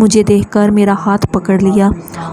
مجھے دیکھ کر میرا ہاتھ پکڑ لیا۔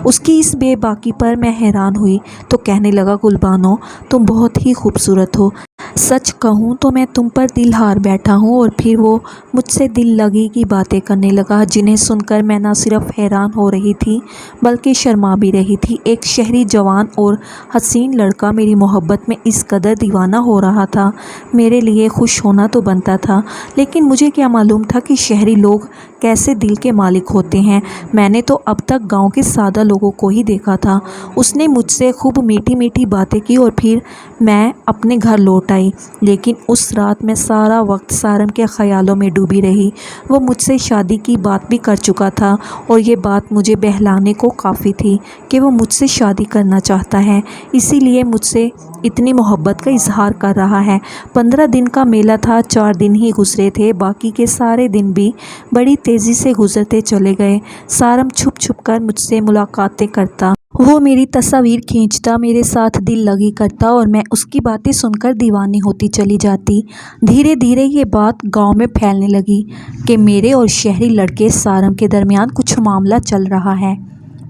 اس کی اس بے باکی پر میں حیران ہوئی تو کہنے لگا، گلبانو تم بہت ہی خوبصورت ہو، سچ کہوں تو میں تم پر دل ہار بیٹھا ہوں۔ اور پھر وہ مجھ سے دل لگی کی باتیں کرنے لگا جنہیں سن کر میں نہ صرف حیران ہو رہی تھی بلکہ شرما بھی رہی تھی۔ ایک شہری جوان اور حسین لڑکا میری محبت میں اس قدر دیوانہ ہو رہا تھا، میرے لیے خوش ہونا تو بنتا تھا، لیکن مجھے کیا معلوم تھا کہ شہری لوگ کیسے دل کے مالک ہوتے ہیں۔ میں نے تو اب تک گاؤں کے سادہ لوگوں کو ہی دیکھا تھا۔ اس نے مجھ سے خوب میٹھی میٹھی باتیں کی اور پھر میں اپنے گھر لوٹ آئی، لیکن اس رات میں سارا وقت سارم کے خیالوں میں ڈوبی رہی۔ وہ مجھ سے شادی کی بات بھی کر چکا تھا اور یہ بات مجھے بہلانے کو کافی تھی کہ وہ مجھ سے شادی کرنا چاہتا ہے، اسی لیے مجھ سے اتنی محبت کا اظہار کر رہا ہے۔ 15 دن کا میلہ تھا، 4 دن ہی گزرے تھے، باقی کے سارے دن بھی بڑی تیزی سے گزرتے چلے گئے۔ سارم چھپ چھپ کر مجھ سے ملاقاتیں کرتا، وہ میری تصاویر کھینچتا، میرے ساتھ دل لگی کرتا اور میں اس کی باتیں سن کر دیوانی ہوتی چلی جاتی۔ دھیرے دھیرے یہ بات گاؤں میں پھیلنے لگی کہ میرے اور شہری لڑکے سارم کے درمیان کچھ معاملہ چل رہا ہے۔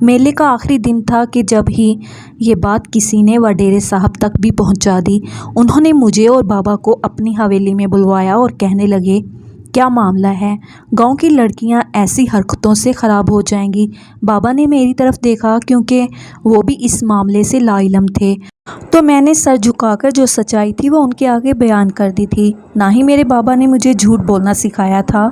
میلے کا آخری دن تھا کہ جب ہی یہ بات کسی نے وڈیرے صاحب تک بھی پہنچا دی۔ انہوں نے مجھے اور بابا کو اپنی حویلی میں بلوایا اور کہنے لگے، کیا معاملہ ہے؟ گاؤں کی لڑکیاں ایسی حرکتوں سے خراب ہو جائیں گی؟ بابا نے میری طرف دیکھا کیونکہ وہ بھی اس معاملے سے لا علم تھے، تو میں نے سر جھکا کر جو سچائی تھی وہ ان کے آگے بیان کر دی تھی۔ نہ ہی میرے بابا نے مجھے جھوٹ بولنا سکھایا تھا،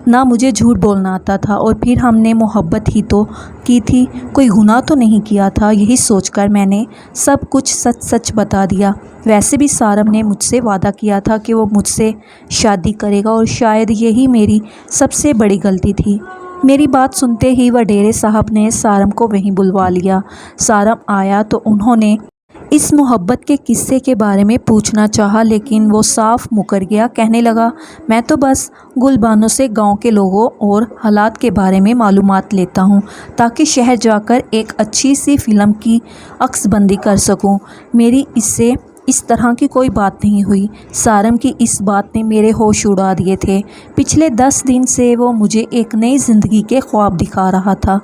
نہ مجھے جھوٹ بولنا آتا تھا، اور پھر ہم نے محبت ہی تو کی تھی، کوئی گناہ تو نہیں کیا تھا۔ یہی سوچ کر میں نے سب کچھ سچ سچ بتا دیا۔ ویسے بھی سارم نے مجھ سے وعدہ کیا تھا کہ وہ مجھ سے شادی کرے گا اور شاید یہی میری سب سے بڑی غلطی تھی۔ میری بات سنتے ہی وڈیرے صاحب نے سارم کو وہیں بلوا لیا۔ سارم آیا تو انہوں نے اس محبت کے قصے کے بارے میں پوچھنا چاہا، لیکن وہ صاف مکر گیا۔ کہنے لگا، میں تو بس گلبانو سے گاؤں کے لوگوں اور حالات کے بارے میں معلومات لیتا ہوں تاکہ شہر جا کر ایک اچھی سی فلم کی عکس بندی کر سکوں۔ میری اس سے اس طرح کی کوئی بات نہیں ہوئی۔ سارم کی اس بات نے میرے ہوش اڑا دیے تھے۔ پچھلے 10 دن سے وہ مجھے ایک نئی زندگی کے خواب دکھا رہا تھا،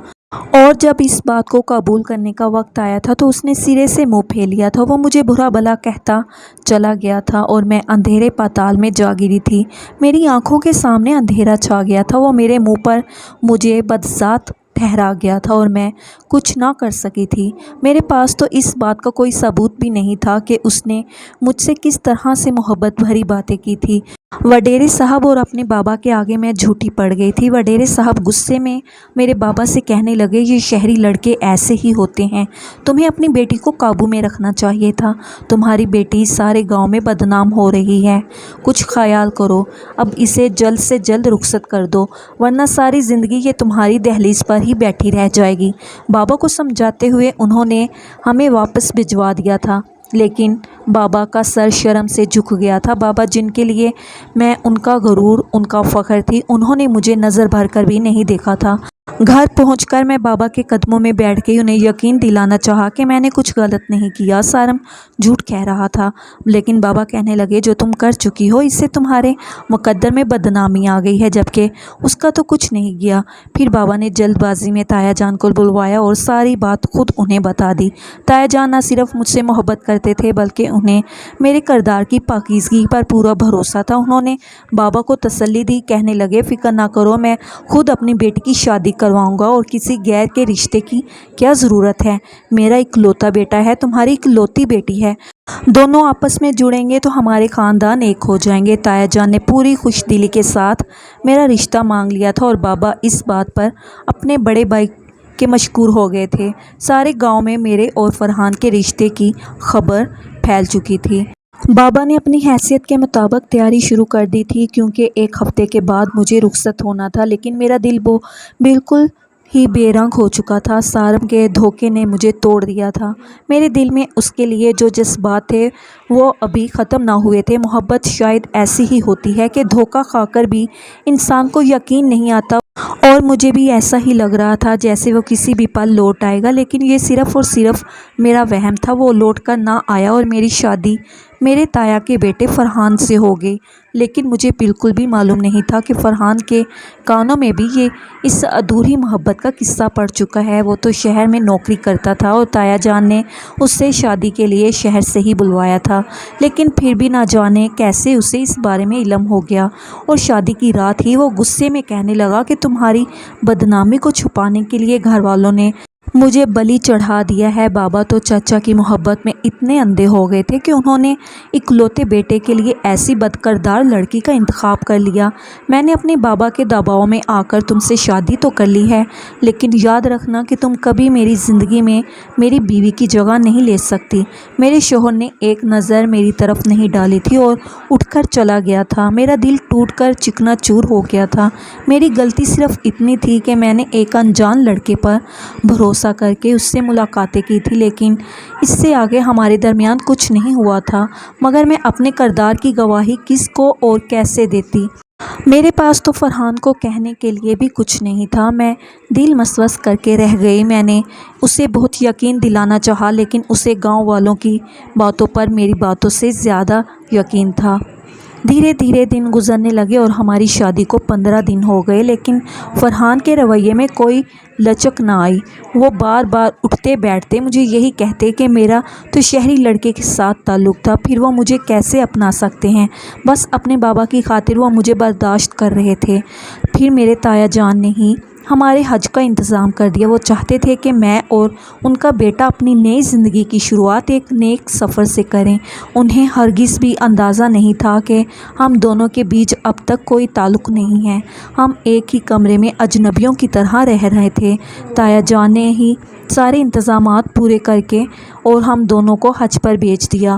اور جب اس بات کو قبول کرنے کا وقت آیا تھا تو اس نے سرے سے منہ پھیر لیا تھا۔ وہ مجھے برا بھلا کہتا چلا گیا تھا اور میں اندھیرے پاتال میں جا گری تھی۔ میری آنکھوں کے سامنے اندھیرا چھا گیا تھا، وہ میرے منہ پر مجھے بدذات ٹھہرا گیا تھا اور میں کچھ نہ کر سکی تھی۔ میرے پاس تو اس بات کا کوئی ثبوت بھی نہیں تھا کہ اس نے مجھ سے کس طرح سے محبت بھری باتیں کی تھی۔ وڈیرے صاحب اور اپنے بابا کے آگے میں جھوٹی پڑ گئی تھی۔ وڈیرے صاحب غصے میں میرے بابا سے کہنے لگے، یہ شہری لڑکے ایسے ہی ہوتے ہیں، تمہیں اپنی بیٹی کو قابو میں رکھنا چاہیے تھا، تمہاری بیٹی سارے گاؤں میں بدنام ہو رہی ہے، کچھ خیال کرو، اب اسے جلد سے جلد رخصت کر دو ورنہ ساری زندگی یہ تمہاری دہلیز پر ہی بیٹھی رہ جائے گی۔ بابا کو سمجھاتے ہوئے انہوں نے ہمیں واپس بھجوا دیا تھا، لیکن بابا کا سر شرم سے جھک گیا تھا۔ بابا جن کے لیے میں ان کا غرور، ان کا فخر تھی، انہوں نے مجھے نظر بھر کر بھی نہیں دیکھا تھا۔ گھر پہنچ کر میں بابا کے قدموں میں بیٹھ گئی، انہیں یقین دلانا چاہا کہ میں نے کچھ غلط نہیں کیا، سارم جھوٹ کہہ رہا تھا، لیکن بابا کہنے لگے، جو تم کر چکی ہو اس سے تمہارے مقدر میں بدنامی آ گئی ہے، جبکہ اس کا تو کچھ نہیں گیا۔ پھر بابا نے جلد بازی میں تایا جان کو بلوایا اور ساری بات خود انہیں بتا دی۔ تایا جان نہ صرف مجھ سے محبت کرتے تھے بلکہ انہیں میرے کردار کی پاکیزگی پر پورا بھروسہ تھا۔ انہوں نے بابا کو تسلی دی، کہنے لگے، فکر نہ کرو، میں خود اپنی بیٹی کی شادی کرواؤں گا اور کسی غیر کے رشتے کی کیا ضرورت ہے، میرا اکلوتا بیٹا ہے، تمہاری اکلوتی بیٹی ہے، دونوں آپس میں جڑیں گے تو ہمارے خاندان ایک ہو جائیں گے۔ تایا جان نے پوری خوش دلی کے ساتھ میرا رشتہ مانگ لیا تھا اور بابا اس بات پر اپنے بڑے بھائی کے مشکور ہو گئے تھے۔ سارے گاؤں میں میرے اور فرحان کے رشتے کی خبر پھیل چکی تھی۔ بابا نے اپنی حیثیت کے مطابق تیاری شروع کر دی تھی کیونکہ 1 ہفتے کے بعد مجھے رخصت ہونا تھا، لیکن میرا دل بالکل ہی بے رنگ ہو چکا تھا۔ سارم کے دھوکے نے مجھے توڑ دیا تھا۔ میرے دل میں اس کے لیے جو جذبات تھے وہ ابھی ختم نہ ہوئے تھے۔ محبت شاید ایسی ہی ہوتی ہے کہ دھوکہ کھا کر بھی انسان کو یقین نہیں آتا، اور مجھے بھی ایسا ہی لگ رہا تھا جیسے وہ کسی بھی پل لوٹ آئے گا، لیکن یہ صرف اور صرف میرا وہم تھا۔ وہ لوٹ کر نہ آیا اور میری شادی میرے تایا کے بیٹے فرحان سے ہو گئی، لیکن مجھے بالکل بھی معلوم نہیں تھا کہ فرحان کے کانوں میں بھی یہ اس ادھوری محبت کا قصہ پڑ چکا ہے۔ وہ تو شہر میں نوکری کرتا تھا اور تایا جان نے اسے شادی کے لیے شہر سے ہی بلوایا تھا، لیکن پھر بھی نہ جانے کیسے اسے اس بارے میں علم ہو گیا، اور شادی کی رات ہی وہ غصے میں کہنے لگا کہ تمہاری بدنامی کو چھپانے کے لیے گھر والوں نے مجھے بلی چڑھا دیا ہے۔ بابا تو چچا کی محبت میں اتنے اندھے ہو گئے تھے کہ انہوں نے اکلوتے بیٹے کے لیے ایسی بدکردار لڑکی کا انتخاب کر لیا۔ میں نے اپنے بابا کے دباؤ میں آ کر تم سے شادی تو کر لی ہے، لیکن یاد رکھنا کہ تم کبھی میری زندگی میں میری بیوی کی جگہ نہیں لے سکتی۔ میرے شوہر نے ایک نظر میری طرف نہیں ڈالی تھی اور اٹھ کر چلا گیا تھا۔ میرا دل ٹوٹ کر چکنا چور ہو گیا تھا۔ میری غلطی صرف اتنی تھی کہ میں نے ایک انجان لڑکے پر بھروسہ کر کے اس سے ملاقاتیں کی تھی، لیکن اس سے آگے ہمارے درمیان کچھ نہیں ہوا تھا۔ مگر میں اپنے کردار کی گواہی کس کو اور کیسے دیتی؟ میرے پاس تو فرحان کو کہنے کے لیے بھی کچھ نہیں تھا۔ میں دل مسوس کر کے رہ گئی۔ میں نے اسے بہت یقین دلانا چاہا، لیکن اسے گاؤں والوں کی باتوں پر میری باتوں سے زیادہ یقین تھا۔ دھیرے دھیرے دن گزرنے لگے اور ہماری شادی کو 15 دن ہو گئے، لیکن فرحان کے رویے میں کوئی لچک نہ آئی۔ وہ بار بار اٹھتے بیٹھتے مجھے یہی کہتے کہ میرا تو شہری لڑکے کے ساتھ تعلق تھا، پھر وہ مجھے کیسے اپنا سکتے ہیں؟ بس اپنے بابا کی خاطر وہ مجھے برداشت کر رہے تھے۔ پھر میرے تایا جان نے ہی ہمارے حج کا انتظام کر دیا۔ وہ چاہتے تھے کہ میں اور ان کا بیٹا اپنی نئی زندگی کی شروعات ایک نیک سفر سے کریں۔ انہیں ہرگز بھی اندازہ نہیں تھا کہ ہم دونوں کے بیچ اب تک کوئی تعلق نہیں ہے۔ ہم ایک ہی کمرے میں اجنبیوں کی طرح رہ رہے تھے۔ تایا جان نے ہی سارے انتظامات پورے کر کے اور ہم دونوں کو حج پر بھیج دیا۔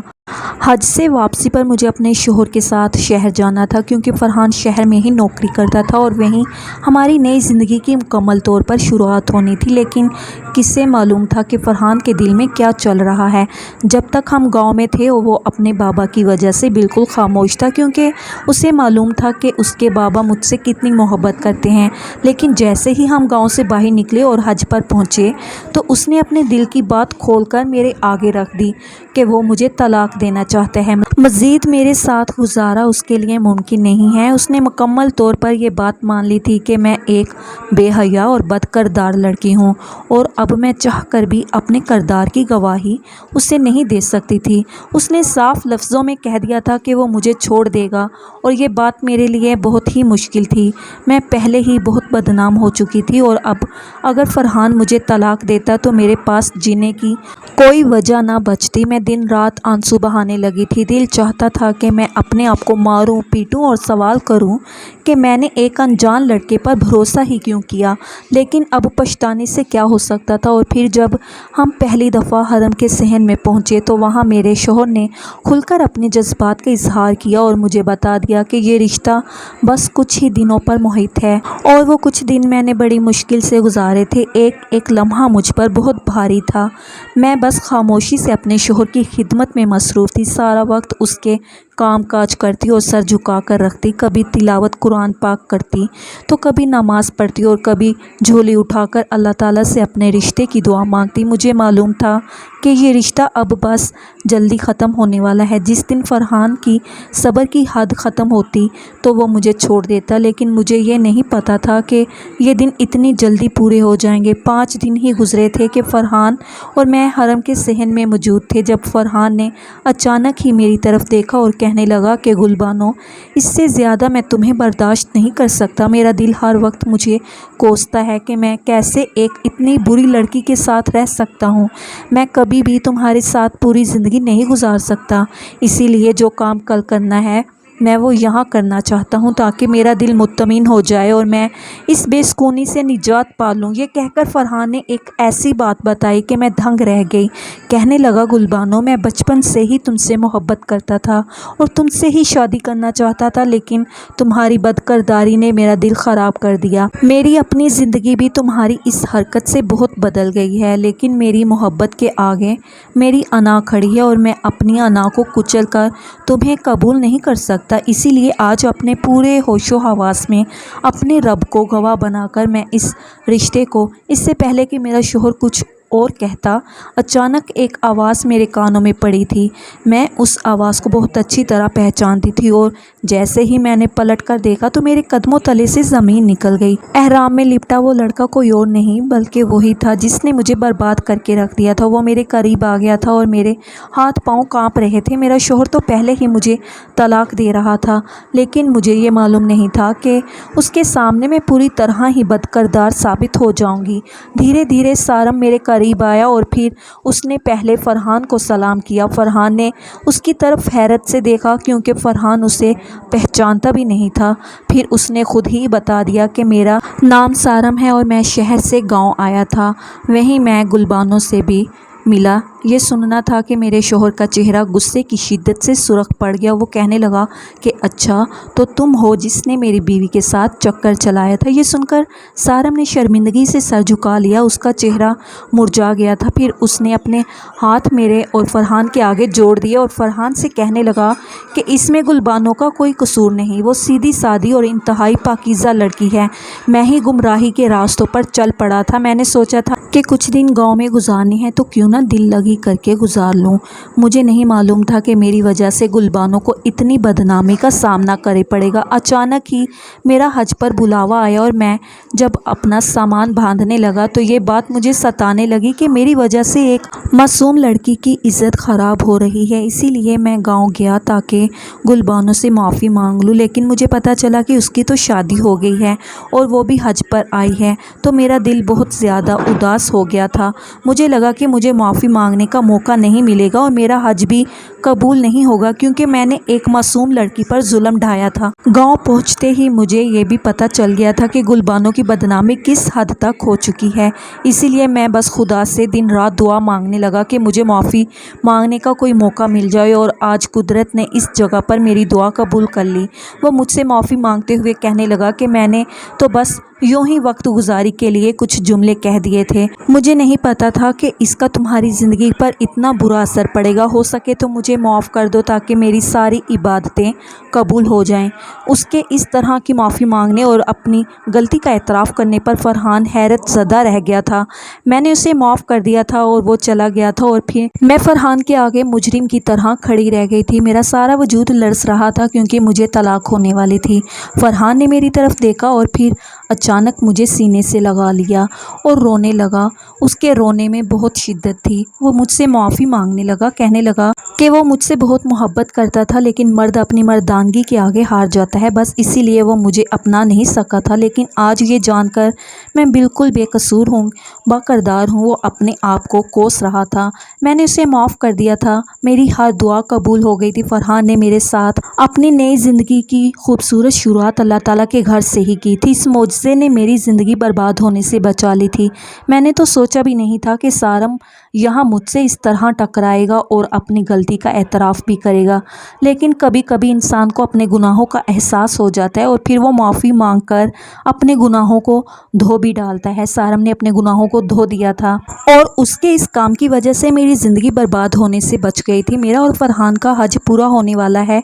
حج سے واپسی پر مجھے اپنے شوہر کے ساتھ شہر جانا تھا، کیونکہ فرحان شہر میں ہی نوکری کرتا تھا اور وہیں ہماری نئی زندگی کی مکمل طور پر شروعات ہونی تھی۔ لیکن کسے معلوم تھا کہ فرحان کے دل میں کیا چل رہا ہے؟ جب تک ہم گاؤں میں تھے وہ اپنے بابا کی وجہ سے بالکل خاموش تھا، کیونکہ اسے معلوم تھا کہ اس کے بابا مجھ سے کتنی محبت کرتے ہیں۔ لیکن جیسے ہی ہم گاؤں سے باہر نکلے اور حج پر پہنچے تو اس نے اپنے دل کی بات کھول کر میرے آگے رکھ دی کہ وہ مجھے طلاق دینا چاہتے ہیں۔ مزید میرے ساتھ گزارا اس کے لیے ممکن نہیں ہے۔ اس نے مکمل طور پر یہ بات مان لی تھی کہ میں ایک بے حیا اور بد کردار لڑکی ہوں، اور اب میں چاہ کر بھی اپنے کردار کی گواہی اسے نہیں دے سکتی تھی۔ اس نے صاف لفظوں میں کہہ دیا تھا کہ وہ مجھے چھوڑ دے گا، اور یہ بات میرے لیے بہت ہی مشکل تھی۔ میں پہلے ہی بہت بدنام ہو چکی تھی، اور اب اگر فرحان مجھے طلاق دیتا تو میرے پاس جینے کی کوئی وجہ نہ بچتی۔ میں دن رات آنسو بہانے لگی تھی۔ دل چاہتا تھا کہ میں اپنے آپ کو ماروں پیٹوں اور سوال کروں کہ میں نے ایک انجان لڑکے پر بھروسہ ہی کیوں کیا، لیکن اب پچھتانے سے کیا ہو سکتا تھا۔ اور پھر جب ہم پہلی دفعہ حرم کے صحن میں پہنچے تو وہاں میرے شوہر نے کھل کر اپنے جذبات کا اظہار کیا اور مجھے بتا دیا کہ یہ رشتہ بس کچھ ہی دنوں پر محیط ہے، اور وہ کچھ دن میں نے بڑی مشکل سے گزارے تھے۔ ایک ایک لمحہ مجھ پر بہت بھاری تھا۔ میں بس خاموشی سے اپنے شوہر کی خدمت میں مصروف تھی، سارا وقت اس کے کام کاج کرتی اور سر جھکا کر رکھتی، کبھی تلاوت قرآن پاک کرتی تو کبھی نماز پڑھتی اور کبھی جھولی اٹھا کر اللہ تعالیٰ سے اپنے رشتے کی دعا مانگتی۔ مجھے معلوم تھا کہ یہ رشتہ اب بس جلدی ختم ہونے والا ہے۔ جس دن فرحان کی صبر کی حد ختم ہوتی تو وہ مجھے چھوڑ دیتا، لیکن مجھے یہ نہیں پتا تھا کہ یہ دن اتنی جلدی پورے ہو جائیں گے۔ 5 دن ہی گزرے تھے کہ فرحان اور میں حرم کے صحن میں موجود تھے، جب فرحان نے اچانک ہی میری طرف دیکھا اور کہنے لگا کہ گل بانو، اس سے زیادہ میں تمہیں برداشت نہیں کر سکتا۔ میرا دل ہر وقت مجھے کوستا ہے کہ میں کیسے ایک اتنی بری لڑکی کے ساتھ رہ سکتا ہوں۔ میں کبھی بھی تمہارے ساتھ پوری زندگی نہیں گزار سکتا، اسی لیے جو کام کل کرنا ہے میں وہ یہاں کرنا چاہتا ہوں، تاکہ میرا دل مطمئن ہو جائے اور میں اس بے سکونی سے نجات پا لوں۔ یہ کہہ کر فرحان نے ایک ایسی بات بتائی کہ میں دھنگ رہ گئی۔ کہنے لگا، گل بانو، میں بچپن سے ہی تم سے محبت کرتا تھا اور تم سے ہی شادی کرنا چاہتا تھا، لیکن تمہاری بد کرداری نے میرا دل خراب کر دیا۔ میری اپنی زندگی بھی تمہاری اس حرکت سے بہت بدل گئی ہے، لیکن میری محبت کے آگے میری انا کھڑی ہے اور میں اپنی انا کو کچل کر تمہیں قبول نہیں کر سکتا۔ اسی لیے آج اپنے پورے ہوش و حواس میں اپنے رب کو گواہ بنا کر میں اس رشتے کو، اس سے پہلے کہ میرا شوہر کچھ اور کہتا۔ اچانک ایک آواز میرے کانوں میں پڑی تھی۔ میں اس آواز کو بہت اچھی طرح پہچانتی تھی اور جیسے ہی میں نے پلٹ کر دیکھا تو میرے قدموں تلے سے زمین نکل گئی۔ احرام میں لپٹا وہ لڑکا کوئی اور نہیں بلکہ وہی تھا جس نے مجھے برباد کر کے رکھ دیا تھا۔ وہ میرے قریب آ گیا تھا اور میرے ہاتھ پاؤں کانپ رہے تھے۔ میرا شوہر تو پہلے ہی مجھے طلاق دے رہا تھا، لیکن مجھے یہ معلوم نہیں تھا کہ اس کے سامنے میں پوری طرح ہی بد کردار ثابت ہو جاؤں گی۔ دھیرے دھیرے سارم میرے قریب آیا اور پھر اس نے پہلے فرحان کو سلام کیا۔ فرحان نے اس کی طرف حیرت سے دیکھا کیونکہ فرحان اسے پہچانتا بھی نہیں تھا۔ پھر اس نے خود ہی بتا دیا کہ میرا نام سارم ہے اور میں شہر سے گاؤں آیا تھا، وہیں میں گلبانو سے بھی ملا۔ یہ سننا تھا کہ میرے شوہر کا چہرہ غصے کی شدت سے سرخ پڑ گیا۔ وہ کہنے لگا کہ اچھا تو تم ہو جس نے میری بیوی کے ساتھ چکر چلایا تھا۔ یہ سن کر سارم نے شرمندگی سے سر جھکا لیا، اس کا چہرہ مرجھا گیا تھا۔ پھر اس نے اپنے ہاتھ میرے اور فرحان کے آگے جوڑ دیے اور فرحان سے کہنے لگا کہ اس میں گلبانو کا کوئی قصور نہیں، وہ سیدھی سادی اور انتہائی پاکیزہ لڑکی ہے۔ میں ہی گمراہی کے راستوں پر چل پڑا تھا۔ میں نے سوچا تھا کہ کچھ دن گاؤں میں گزارنے ہیں تو کیوں نہ دل لگی کر کے گزار لوں۔ مجھے نہیں معلوم تھا کہ میری وجہ سے گلبانو کو اتنی بدنامی کا سامنا کرے پڑے گا۔ اچانک ہی میرا حج پر بلاوا آیا اور میں جب اپنا سامان باندھنے لگا تو یہ بات مجھے ستانے لگی کہ میری وجہ سے ایک معصوم لڑکی کی عزت خراب ہو رہی ہے۔ اسی لیے میں گاؤں گیا تاکہ گلبانو سے معافی مانگ لوں، لیکن مجھے پتہ چلا کہ اس کی تو شادی ہو گئی ہے اور وہ بھی حج پر آئی ہے، تو میرا دل بہت زیادہ اداس ہو گیا تھا۔ مجھے لگا کہ مجھے معافی مانگنے کا موقع نہیں ملے گا اور میرا حج بھی قبول نہیں ہوگا کیونکہ میں نے ایک معصوم لڑکی پر ظلم ڈھایا تھا۔ گاؤں پہنچتے ہی مجھے یہ بھی پتہ چل گیا تھا کہ گلبانو کی بدنامی کس حد تک ہو چکی ہے۔ اسی لیے میں بس خدا سے دن رات دعا مانگنے لگا کہ مجھے معافی مانگنے کا کوئی موقع مل جائے، اور آج قدرت نے اس جگہ پر میری دعا قبول کر لی۔ وہ مجھ سے معافی مانگتے ہوئے کہنے لگا کہ میں نے تو بس یوں ہی وقت گزاری کے لیے کچھ جملے کہہ دیے تھے، مجھے نہیں پتا تھا کہ اس کا تمہاری زندگی پر اتنا برا اثر پڑے گا۔ ہو سکے تو مجھے معاف کر دو تاکہ میری ساری عبادتیں قبول ہو جائیں۔ اس کے اس طرح کی معافی مانگنے اور اپنی غلطی کا اعتراف کرنے پر فرحان حیرت زدہ رہ گیا تھا۔ میں نے اسے معاف کر دیا تھا اور وہ چلا گیا تھا اور پھر میں فرحان کے آگے مجرم کی طرح کھڑی رہ گئی تھی۔ میرا سارا وجود لرز رہا تھا کیونکہ مجھے طلاق ہونے والی تھی۔ فرحان نے میری طرف دیکھا اور پھر اچانک مجھے سینے سے لگا لیا اور رونے لگا۔ اس کے رونے میں بہت شدت تھی۔ وہ مجھ سے معافی مانگنے لگا، کہنے لگا کہ وہ مجھ سے بہت محبت کرتا تھا، لیکن مرد اپنی مردانگی کے آگے ہار جاتا ہے، بس اسی لیے وہ مجھے اپنا نہیں سکا تھا۔ لیکن آج یہ جان کر میں بالکل بے قصور ہوں، با کردار ہوں۔ وہ اپنے آپ کو کوس رہا تھا۔ میں نے اسے معاف کر دیا تھا، میری ہر دعا قبول ہو گئی تھی۔ فرحان نے میرے ساتھ اپنی نئی زندگی کی خوبصورت شروعات اللہ تعالیٰ کے گھر سے ہی کی تھی۔ اس معجزے نے میری زندگی برباد ہونے سے بچا لی تھی۔ میں نے تو سوچا بھی نہیں تھا کہ سارم یہاں مجھ سے اس طرح ٹکرائے گا اور اپنی غلطی کا اعتراف بھی کرے گا، لیکن کبھی کبھی انسان کو اپنے گناہوں کا احساس ہو جاتا ہے اور پھر وہ معافی مانگ کر اپنے گناہوں کو دھو بھی ڈالتا ہے۔ سارم نے اپنے گناہوں کو دھو دیا تھا اور اس کے اس کام کی وجہ سے میری زندگی برباد ہونے سے بچ گئی تھی۔ میرا اور فرحان کا حج پورا ہونے والا ہے،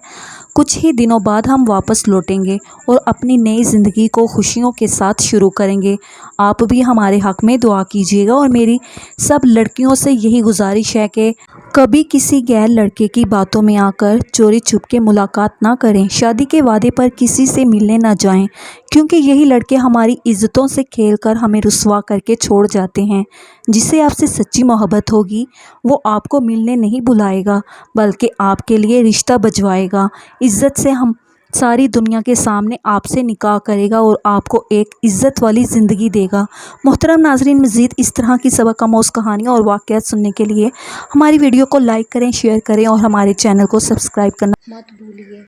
کچھ ہی دنوں بعد ہم واپس لوٹیں گے اور اپنی نئی زندگی کو خوشیوں کے ساتھ شروع کریں گے۔ آپ بھی ہمارے حق میں دعا کیجیے گا اور میری سب لڑکیوں سے یہی گزارش ہے کہ کبھی کسی غیر لڑکے کی باتوں میں آ کر چوری چھپ کے ملاقات نہ کریں، شادی کے وعدے پر کسی سے ملنے نہ جائیں، کیونکہ یہی لڑکے ہماری عزتوں سے کھیل کر ہمیں رسوا کر کے چھوڑ جاتے ہیں۔ جسے آپ سے سچی محبت ہوگی وہ آپ کو ملنے نہیں بلائے گا بلکہ آپ کے لیے رشتہ بجوائے گا، عزت سے ہم ساری دنیا کے سامنے آپ سے نکاح کرے گا اور آپ کو ایک عزت والی زندگی دے گا۔ محترم ناظرین، مزید اس طرح کی سبق آموز کہانیاں اور واقعات سننے کے لیے ہماری ویڈیو کو لائک کریں، شیئر کریں اور ہمارے چینل کو سبسکرائب کرنا مت بھولیے۔